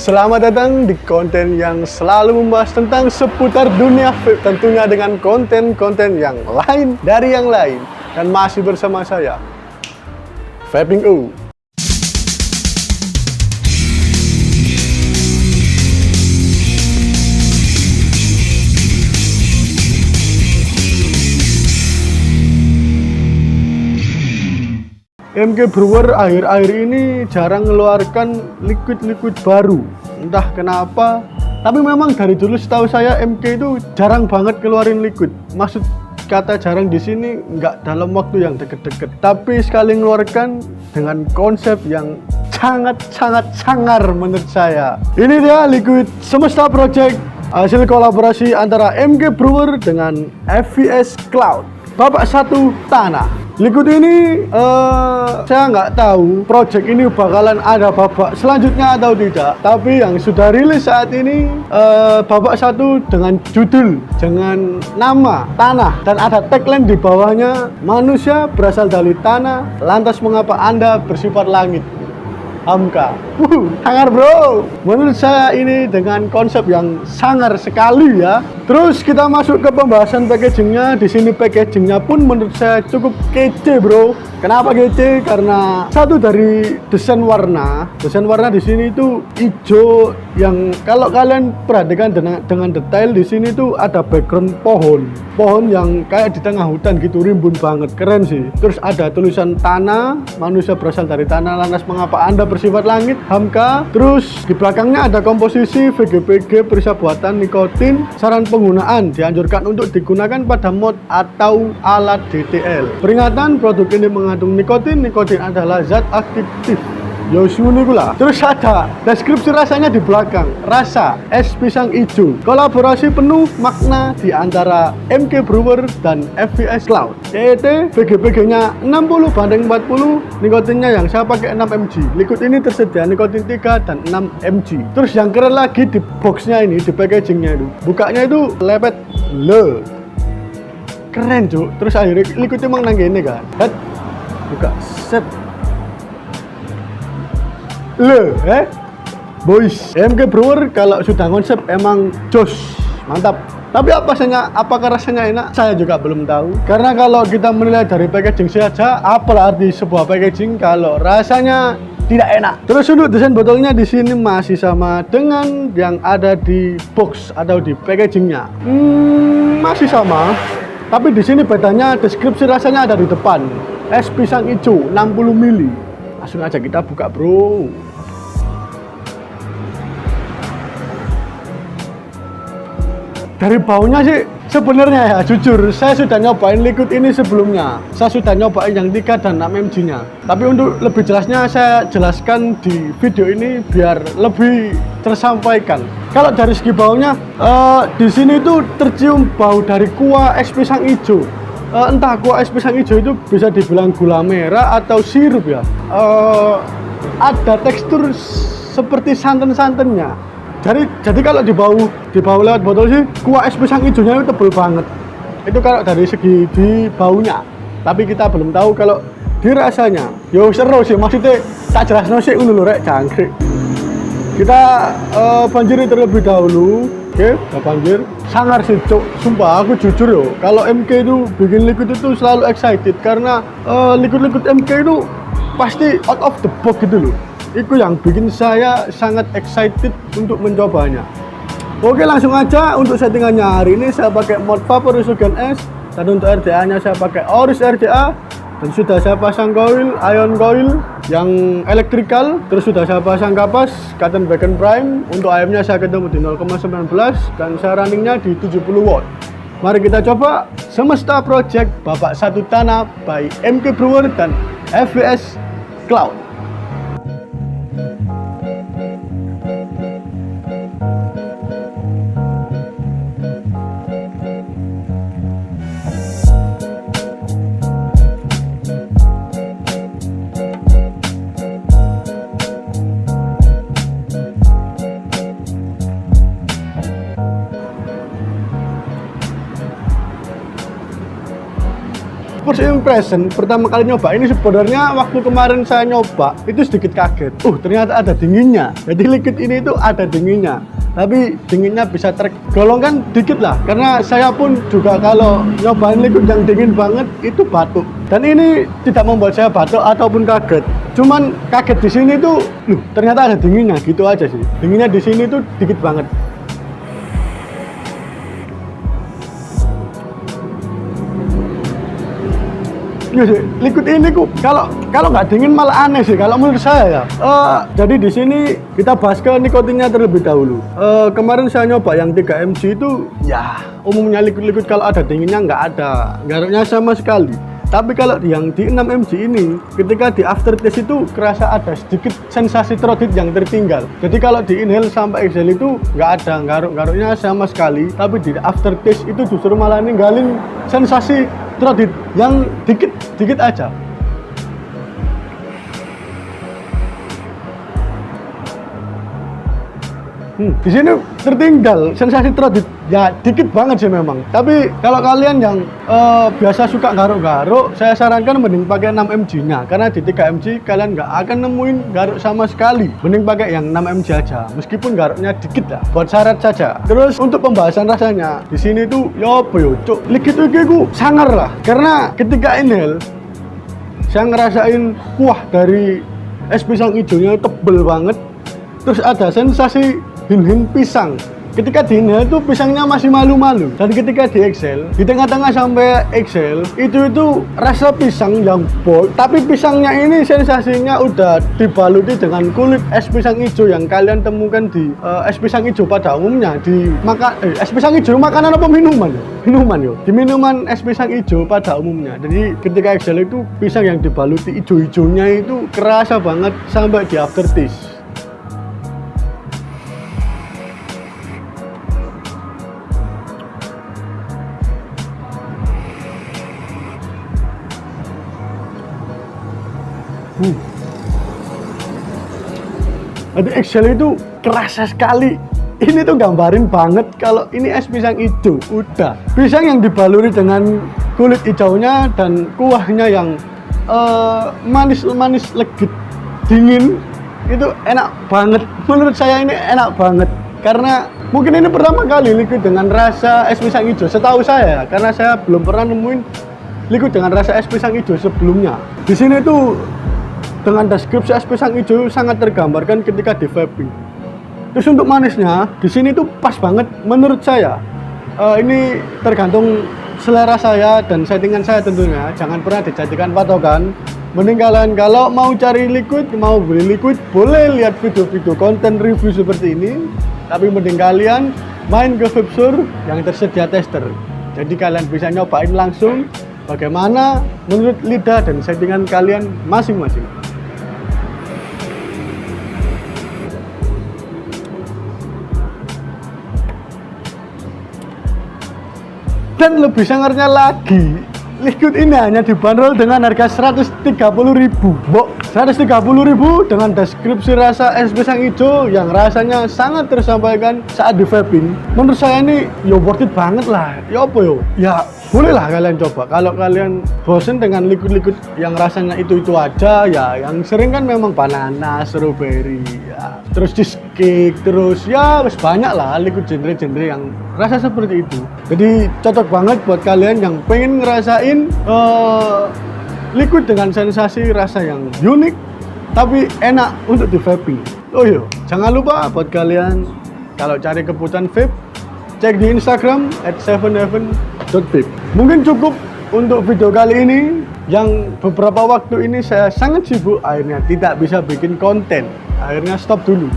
Selamat datang di konten yang selalu membahas tentang seputar dunia vape, tentunya dengan konten-konten yang lain dari yang lain. Dan masih bersama saya, Vaping U. MK Brewer akhir-akhir ini jarang mengeluarkan liquid-liquid baru, entah kenapa. Tapi memang dari dulu setahu saya MK itu jarang banget keluarin liquid. Maksud kata jarang di sini nggak dalam waktu yang deket-deket, tapi sekali mengeluarkan dengan konsep yang sangat sangar menurut saya. Ini dia Liquid Semesta Project, hasil kolaborasi antara MK Brewer dengan FVS Cloud. Bapak satu tanah. Liquid ini saya nggak tahu project ini bakalan ada babak selanjutnya atau tidak. Tapi yang sudah rilis saat ini babak satu dengan judul, dengan nama tanah, dan ada tagline di bawahnya, manusia berasal dari tanah, lantas mengapa Anda bersifat langit? Hamka. Sangar bro. Menurut saya ini dengan konsep yang sangar sekali ya. Terus kita masuk ke pembahasan packagingnya. Di sini packagingnya pun menurut saya cukup kece bro. Kenapa kece? Karena satu dari desain warna di sini itu hijau, yang kalau kalian perhatikan dengan detail di sini tuh ada background pohon yang kayak di tengah hutan gitu, rimbun banget, keren sih. Terus ada tulisan tanah, manusia berasal dari tanah, lantas mengapa Anda bersifat langit, Hamka. Terus di belakangnya ada komposisi VGPG, perisa buatan, nikotin. Saran penggunaan dianjurkan untuk digunakan pada mod atau alat DTL. Peringatan, produk ini mengandung nikotin adalah zat aktif. Yosunigula. Terus ada deskripsi rasanya di belakang. Rasa es pisang hijau. Kolaborasi penuh makna di antara MK Brewer dan FVS Cloud. EET VGPG-nya 60/40, nikotinnya yang saya pakai 6 mg. Liquid ini tersedia nikotin 3 dan 6 mg. Terus yang keren lagi di boxnya ini, di packagingnya itu, bukanya itu lepet le. Keren cuk. Terus akhirnya liquid emang nang gini kan. Buka set. Boys, MK Brewer kalau sudah konsep emang jos, mantap. Tapi apakah rasanya enak? Saya juga belum tahu. Karena kalau kita menilai dari packaging saja, apa arti sebuah packaging kalau rasanya tidak enak? Terus untuk desain botolnya di sini masih sama dengan yang ada di box atau di packagingnya. Masih sama. Tapi di sini bedanya deskripsi rasanya ada di depan. Es pisang hijau 60 ml. Langsung aja kita buka bro. Dari baunya sih sebenarnya ya, jujur saya sudah nyobain liquid ini sebelumnya. Saya sudah nyobain yang 3 dan 6 mg nya. Tapi untuk lebih jelasnya saya jelaskan di video ini biar lebih tersampaikan. Kalau dari segi baunya, di sini tuh tercium bau dari kuah es pisang hijau. Entah kuah es pisang hijau itu bisa dibilang gula merah atau sirup ya. Ada tekstur seperti santan-santannya. Jadi kalau dibawa lewat botol sih, kuah es pisang hijaunya itu tebel banget. Itu kalau dari segi di baunya. Tapi kita belum tahu kalau di rasanya. Yo seru sih, maksudnya tak jelas sih ngono lho rek jangkrik. Kita banjiri terlebih dahulu. Oke, kita banjir. Sangar sih cok, sumpah aku jujur yo, kalau MK itu bikin liquid itu selalu excited karena liquid-liquid MK itu pasti out of the box gitu loh. Itu yang bikin saya sangat excited untuk mencobanya. Oke, langsung aja untuk settingannya hari ini saya pakai mod Vaporous Ocean S, dan untuk RDA nya saya pakai Oris RDA, dan sudah saya pasang coil, ion coil yang electrical. Terus sudah saya pasang kapas Cotton Bacon Prime. Untuk AM nya saya ketemu di 0,19 dan saya runningnya di 70 watt. Mari kita coba Semesta Project babak satu tanah by MK Brewer dan FVS Cloud. First present pertama kali nyoba ini sebenarnya waktu kemarin saya nyoba itu sedikit kaget. Ternyata ada dinginnya. Jadi liquid ini itu ada dinginnya. Tapi dinginnya bisa tergolongkan dikit lah. Karena saya pun juga kalau nyobain liquid yang dingin banget itu batuk. Dan ini tidak membuat saya batuk ataupun kaget. Cuman kaget di sini tuh, ternyata ada dinginnya gitu aja sih. Dinginnya di sini tuh dikit banget. Liquid ini kalau nggak dingin malah aneh sih kalau menurut saya ya. Jadi di sini kita bahas ke nikotinnya terlebih dahulu. Kemarin saya nyoba yang 3 mg itu ya umumnya liquid kalau ada dinginnya nggak ada garuknya sama sekali. Tapi kalau yang di 6 mg ini ketika di aftertaste itu kerasa ada sedikit sensasi throatit yang tertinggal. Jadi kalau di inhale sampai exhale itu nggak ada garuk-garuknya sama sekali. Tapi di aftertaste itu justru malah ninggalin sensasi throatit yang dikit aja. Di sini tertinggal sensasi throatit ya dikit banget sih memang. Tapi kalau kalian yang biasa suka garuk-garuk, saya sarankan mending pakai 6 mg-nya. Karena di 3 mg kalian nggak akan nemuin garuk sama sekali. Mending pakai yang 6 mg aja. Meskipun garuknya dikit lah, buat syarat saja. Terus untuk pembahasan rasanya, di sini tuh cuk, liquid itu sangar lah. Karena ketika inhale, saya ngerasain kuah dari es pisang hijaunya tebel banget. Terus ada sensasi hin-hin pisang. Ketika di inhale itu pisangnya masih malu-malu. Dan ketika di exhale, di tengah-tengah sampai exhale, itu rasa pisang yang bold. Tapi pisangnya ini sensasinya udah dibaluti dengan kulit es pisang hijau yang kalian temukan di es pisang hijau pada umumnya. Es pisang hijau makanan apa minuman? Minuman yo. Di minuman es pisang hijau pada umumnya. Jadi ketika exhale itu pisang yang dibaluti hijau-hijaunya itu kerasa banget sampai di aftertaste. Jadi exhale itu kerasa sekali. Ini tuh gambarin banget kalau ini es pisang hijau. Udah pisang yang dibaluri dengan kulit hijaunya dan kuahnya yang manis legit dingin. Itu enak banget. Menurut saya ini enak banget. Karena mungkin ini pertama kali liquid dengan rasa es pisang hijau setahu saya. Karena saya belum pernah nemuin liquid dengan rasa es pisang hijau sebelumnya. Di sini tuh dengan deskripsi es pisang hijau sangat tergambarkan ketika di vaping. Terus untuk manisnya di sini tuh pas banget menurut saya. Ini tergantung selera saya dan settingan saya tentunya. Jangan pernah dijadikan patokan. Mending kalian kalau mau cari liquid, mau beli liquid, boleh lihat video-video konten review seperti ini. Tapi mending kalian main ke vape store yang tersedia tester. Jadi kalian bisa nyobain langsung bagaimana menurut lidah dan settingan kalian masing-masing. Dan lebih sangarnya lagi, liquid ini hanya dibanderol dengan harga 130.000. 130.000 dengan deskripsi rasa es pisang hijau yang rasanya sangat tersampaikan saat di vaping. Menurut saya ini worth it banget lah. Ya bolehlah kalian coba. Kalau kalian bosen dengan liquid-liquid yang rasanya itu aja, ya yang sering kan memang banana, strawberry, ya, terus cheesecake, terus ya banyak lah liquid genre-genre yang rasa seperti itu. Jadi cocok banget buat kalian yang pengen ngerasain liquid dengan sensasi rasa yang unik tapi enak untuk di vaping. Jangan lupa buat kalian kalau cari kebutuhan vape, cek di Instagram @7heaven.vape. Mungkin cukup untuk video kali ini. Yang beberapa waktu ini saya sangat sibuk, akhirnya tidak bisa bikin konten, akhirnya stop dulu.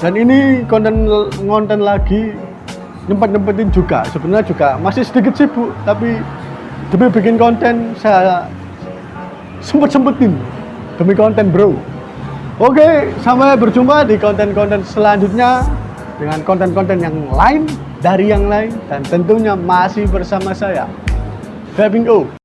Dan ini konten lagi nyempet-nyempetin juga. Sebenarnya juga masih sedikit sibuk, tapi demi bikin konten saya sempetin demi konten bro. Oke, sampai berjumpa di konten-konten selanjutnya dengan konten-konten yang lain dari yang lain dan tentunya masih bersama saya Vaping O.